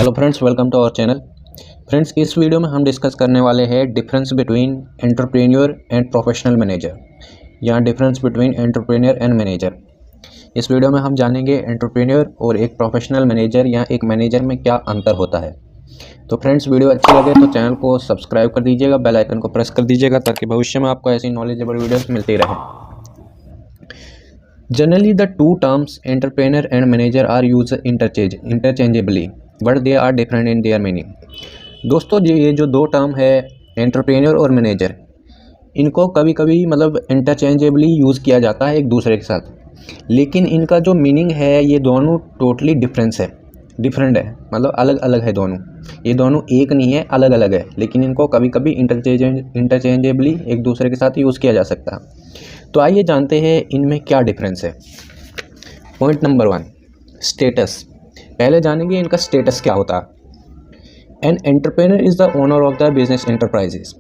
Hello friends, welcome to our channel. Friends, इस video में हम डिस्कस करने वाले हैं difference between entrepreneur and professional manager या difference between entrepreneur and manager. इस वीडियो में हम जानेंगे एंटरप्रेन्योर और एक प्रोफेशनल मैनेजर या एक मैनेजर में क्या अंतर होता है। तो फ्रेंड्स, वीडियो अच्छी लगे तो चैनल को सब्सक्राइब कर दीजिएगा, बेल आइकन को प्रेस कर दीजिएगा ताकि भविष्य में आपको ऐसी नॉलेजेबल वीडियोस मिलती रहे। Generally, the two terms entrepreneur and manager are used interchangeably, but they are different in their meaning. दोस्तों, ये जो दो टर्म है एंटरप्रेन्योर और मैनेजर, इनको कभी कभी मतलब इंटरचेंजेबली यूज़ किया जाता है एक दूसरे के साथ, लेकिन इनका जो मीनिंग है ये दोनों टोटली डिफरेंट है, मतलब अलग अलग है दोनों। ये दोनों एक नहीं है, अलग अलग है, लेकिन इनको कभी कभी इंटरचेंजेबली एक दूसरे के साथ यूज़ किया जा सकता है। तो आइए जानते हैं इनमें क्या डिफरेंस है। Point number 1, status. पहले जानेंगे इनका स्टेटस क्या होता है। An entrepreneur is the owner of the business enterprises.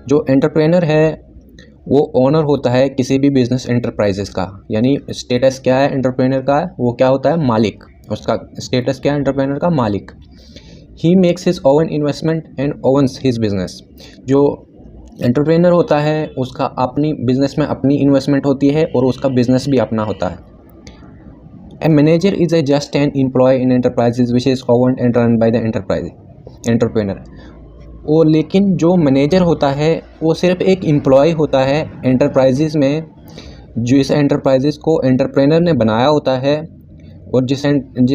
जो एंटरप्रेन्योर है वो ओनर होता है किसी भी बिजनेस एंटरप्राइजेस का। यानी स्टेटस क्या है एंटरप्रेन्योर का, वो क्या होता है, मालिक। उसका स्टेटस क्या है एंटरप्रेन्योर का, मालिक। He makes his oven investment and ओवन्स his business. जो एंटरप्रेन्योर होता है उसका अपनी बिजनेस में अपनी इन्वेस्टमेंट होती है और उसका बिजनेस भी अपना होता है। A manager is a just an employee in enterprises which is owned and run by the entrepreneur. और लेकिन जो मैनेजर होता है वो सिर्फ एक एम्प्लॉय होता है एंटरप्राइजेज में, जिस एंटरप्राइजेज को एंटरप्रेन्योर ने बनाया होता है और जिस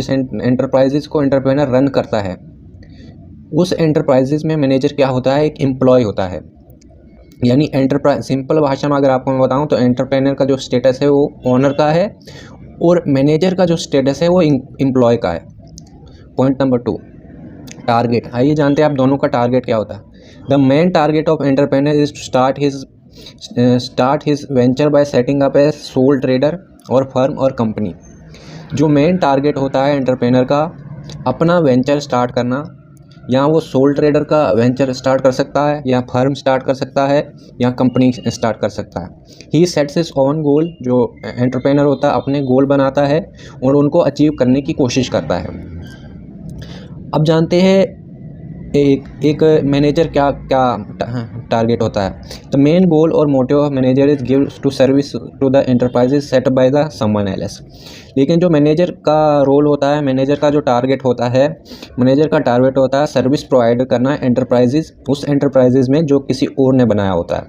एंटरप्राइजेज को एंटरप्रेन्योर रन करता है, उस एंटरप्राइजेज में मैनेजर क्या होता है, एक एम्प्लॉय होता है। यानी एंटरप्राइज, सिंपल भाषा में अगर आपको मैं बताऊं तो एंटरप्रेन्योर का जो स्टेटस है वो ओनर का है और मैनेजर का जो स्टेटस है वो एम्प्लॉय का है। Point number 2, target. आइए जानते हैं आप दोनों का टारगेट क्या होता है। The main target of entrepreneur is to start his venture by setting up a sole trader और फर्म और कंपनी। जो मेन टारगेट होता है एंटरप्रेन्योर का, अपना वेंचर स्टार्ट करना, या वो सोल ट्रेडर का वेंचर स्टार्ट कर सकता है, या फर्म स्टार्ट कर सकता है, या कंपनी स्टार्ट कर सकता है। ही सेट्स हिज ओन गोल। जो एंटरप्रेन्योर होता है अपने गोल बनाता है और उनको अचीव करने की कोशिश करता है। अब जानते हैं एक मैनेजर क्या क्या टारगेट होता है। द मेन गोल और motive of manager is give to service to the enterprises set by the someone else. लेकिन जो मैनेजर का रोल होता है, मैनेजर का जो टारगेट होता है, मैनेजर का टारगेट होता है सर्विस प्रोवाइड करना एंटरप्राइजेज, उस एंटरप्राइजेज में जो किसी और ने बनाया होता है।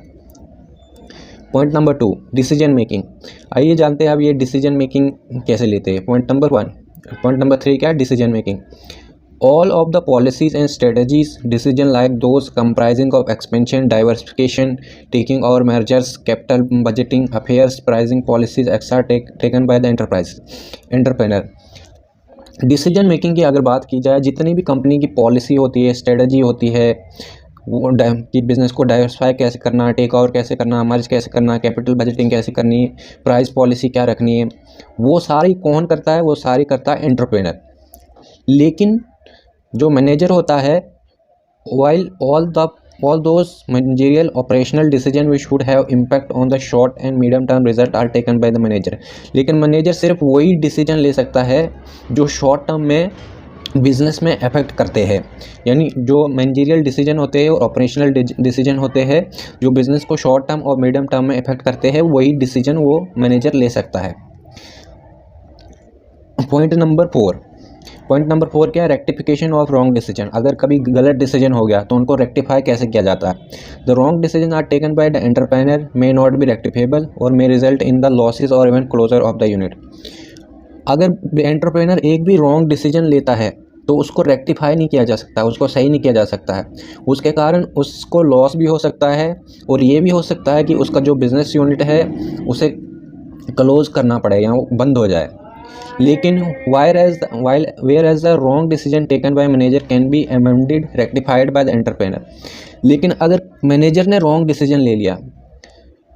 Point number 2, decision making. आइए जानते हैं अब ये डिसीजन मेकिंग कैसे लेते हैं। Point number 1। पॉइंट नंबर 3 क्या है, decision making. All of the policies and strategies decision like those comprising of expansion, diversification, taking over mergers, capital budgeting, affairs, pricing policies, etc. taken by the entrepreneur। Decision making की अगर बात की जाए, जितनी भी company की policy होती है, स्ट्रेटजी होती है, वो कि बिज़नेस को डाइवर्सिफाई कैसे करना, टेक ओवर कैसे करना, मर्ज कैसे करना, कैपिटल बजटिंग कैसे करनी है, प्राइस पॉलिसी क्या रखनी है, वो सारी कौन करता है, वो सारी करता है एंटरप्रेन्योर। लेकिन जो मैनेजर होता है, while all those managerial operational decision which should have impact on the short and medium term result are taken by the manager। लेकिन मैनेजर सिर्फ वही डिसीजन ले सकता है जो शॉर्ट टर्म में बिजनेस में अफेक्ट करते हैं। यानी जो मैनेजरियल डिसीजन होते हैं और ऑपरेशनल डिसीजन होते हैं जो बिजनेस को शॉर्ट टर्म और मीडियम टर्म में अफेक्ट करते हैं, वही डिसीजन वो मैनेजर ले सकता है। पॉइंट नंबर 4 क्या है, रेक्टिफिकेशन ऑफ रॉन्ग डिसीजन। अगर कभी गलत डिसीजन हो गया तो उनको रेक्टिफाई कैसे किया जाता है। The wrong decision are taken by the entrepreneur may not be rectifiable और may result in the losses और even closure of the unit. अगर एंटरप्रेन्योर एक भी रॉन्ग डिसीजन लेता है तो उसको रेक्टिफाई नहीं किया जा सकता, उसको सही नहीं किया जा सकता है। उसके कारण उसको लॉस भी हो सकता है और ये भी हो सकता है कि उसका जो बिजनेस यूनिट है उसे क्लोज करना पड़े या वो बंद हो जाए। लेकिन whereas the wrong decision taken by manager can be amended, rectified by the entrepreneur। लेकिन अगर मैनेजर ने रॉन्ग डिसीजन ले लिया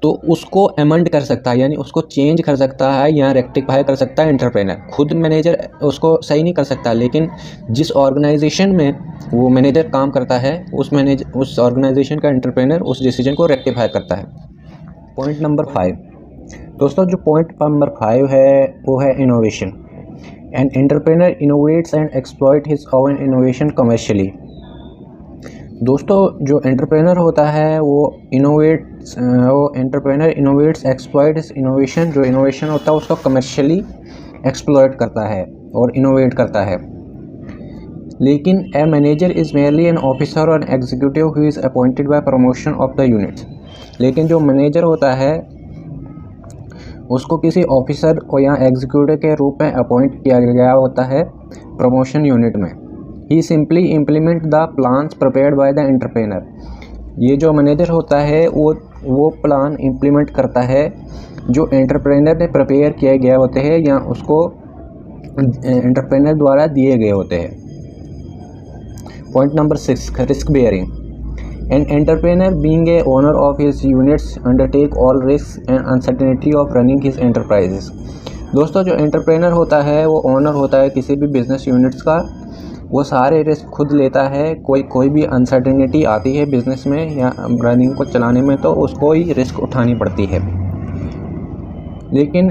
तो उसको अमेंड कर सकता है, यानी उसको चेंज कर सकता है या रेक्टिफाई कर सकता है एंटरप्रेन्योर। खुद मैनेजर उसको सही नहीं कर सकता, लेकिन जिस ऑर्गेनाइजेशन में वो मैनेजर काम करता है उस ऑर्गेनाइजेशन का एंटरप्रेन्योर उस डिसीजन को रेक्टिफाई करता है। पॉइंट नंबर 5 दोस्तों, जो पॉइंट नंबर 5 है वो है innovation. An entrepreneur innovates and exploit his own innovation commercially. दोस्तों जो एंटरप्रेनर होता है वो entrepreneur innovates exploit his innovation, जो इनोवेशन होता है उसको कमर्शियली एक्सप्लॉइट करता है और इनोवेट करता है। लेकिन a manager is merely an officer और executive who is appointed by promotion of the units. लेकिन जो मैनेजर होता है उसको किसी ऑफिसर को या एग्जीक्यूटिव के रूप में अपॉइंट किया गया होता है प्रमोशन यूनिट में। He simply implement the plans prepared by the entrepreneur. ये जो मैनेजर होता है वो प्लान इम्प्लीमेंट करता है जो एंटरप्रेनर ने प्रिपेयर किए गए होते हैं या उसको एंटरप्रेनर द्वारा दिए गए होते हैं। Point number 6, risk bearing. An entrepreneur, being a owner of his units, undertake all risks and uncertainty of running his enterprises। दोस्तों जो एंटरप्रेनर होता है वो ओनर होता है किसी भी बिजनेस यूनिट्स का, वो सारे रिस्क खुद लेता है। कोई भी अनसर्टेनिटी आती है बिजनेस में या रनिंग को चलाने में तो उसको ही रिस्क उठानी पड़ती है। लेकिन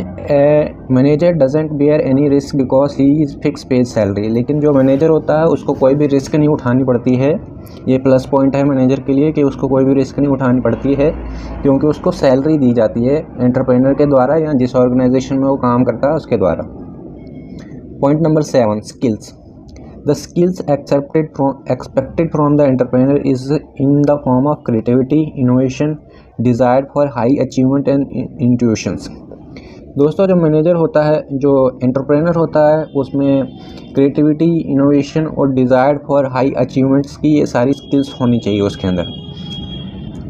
manager doesn't bear any risk because he is fix pays salary. लेकिन जो मैनेजर होता है उसको कोई भी रिस्क नहीं उठानी पड़ती है। ये प्लस पॉइंट है मैनेजर के लिए कि उसको कोई भी रिस्क नहीं उठानी पड़ती है क्योंकि उसको सैलरी दी जाती है एंटरप्रेनर के द्वारा या जिस ऑर्गेनाइजेशन में वो काम करता है उसके द्वारा। Point number 7, skills. The skills expected from the entrepreneur is in the form of creativity, innovation, desire for high achievement and intuitions. दोस्तों जो मैनेजर होता है, जो एंटरप्रेनर होता है, उसमें क्रिएटिविटी, इनोवेशन और डिज़ायर फॉर हाई अचीवमेंट्स की ये सारी स्किल्स होनी चाहिए उसके अंदर।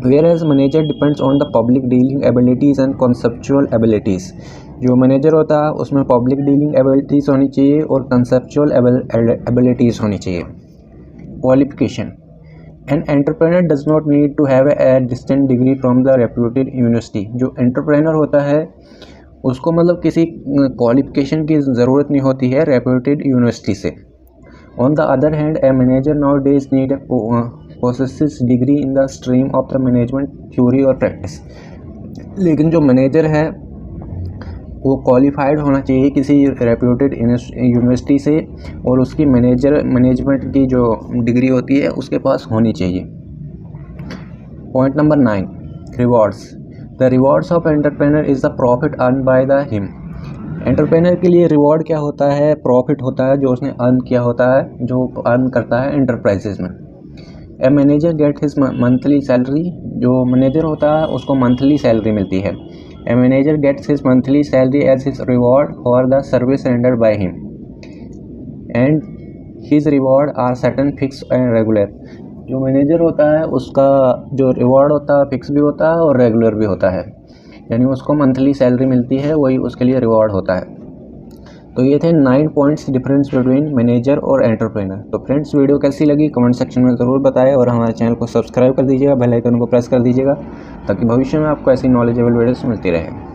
Whereas manager depends on the public dealing abilities and conceptual abilities. जो मैनेजर होता है उसमें पब्लिक डीलिंग एबिलिटीज़ होनी चाहिए और कंसेप्चुअल एबिलिटीज़ होनी चाहिए। Qualification. An entrepreneur does not need to have a distant degree from the reputed university. जो एंटरप्रेनर होता है उसको मतलब किसी क्वालिफिकेशन की ज़रूरत नहीं होती है रेप्यूटेड यूनिवर्सिटी से। On the other hand a manager nowadays need possesses degree in the stream of the management theory और प्रैक्टिस। लेकिन जो मैनेजर है वो क्वालिफाइड होना चाहिए किसी रेप्यूटेड यूनिवर्सिटी से और उसकी मैनेजमेंट की जो डिग्री होती है उसके पास होनी चाहिए। Point number 9, rewards. The rewards of entrepreneur is the profit earn by the him. Entrepreneur के लिए रिवॉर्ड क्या होता है? प्रॉफिट होता है जो उसने अर्न किया होता है, जो अर्न करता है एंटरप्राइजेज में। A manager get his monthly salary. जो मैनेजर होता है उसको मंथली सैलरी मिलती है। A manager gets his monthly salary as his reward for the service rendered by him and his reward are certain fix and regular. जो manager होता है उसका जो रिवॉर्ड होता है फिक्स भी होता है और रेगुलर भी होता है, यानी उसको मंथली सैलरी मिलती है, वही उसके लिए रिवॉर्ड होता है। तो ये थे 9 पॉइंट्स डिफरेंस बिटवीन मैनेजर और एंटरप्रेनर। तो फ्रेंड्स वीडियो कैसी लगी कमेंट सेक्शन में ज़रूर बताएं और हमारे चैनल को सब्सक्राइब कर दीजिएगा, बेल आइकन को प्रेस कर दीजिएगा ताकि भविष्य में आपको ऐसी नॉलेजेबल वीडियोस मिलती रहे।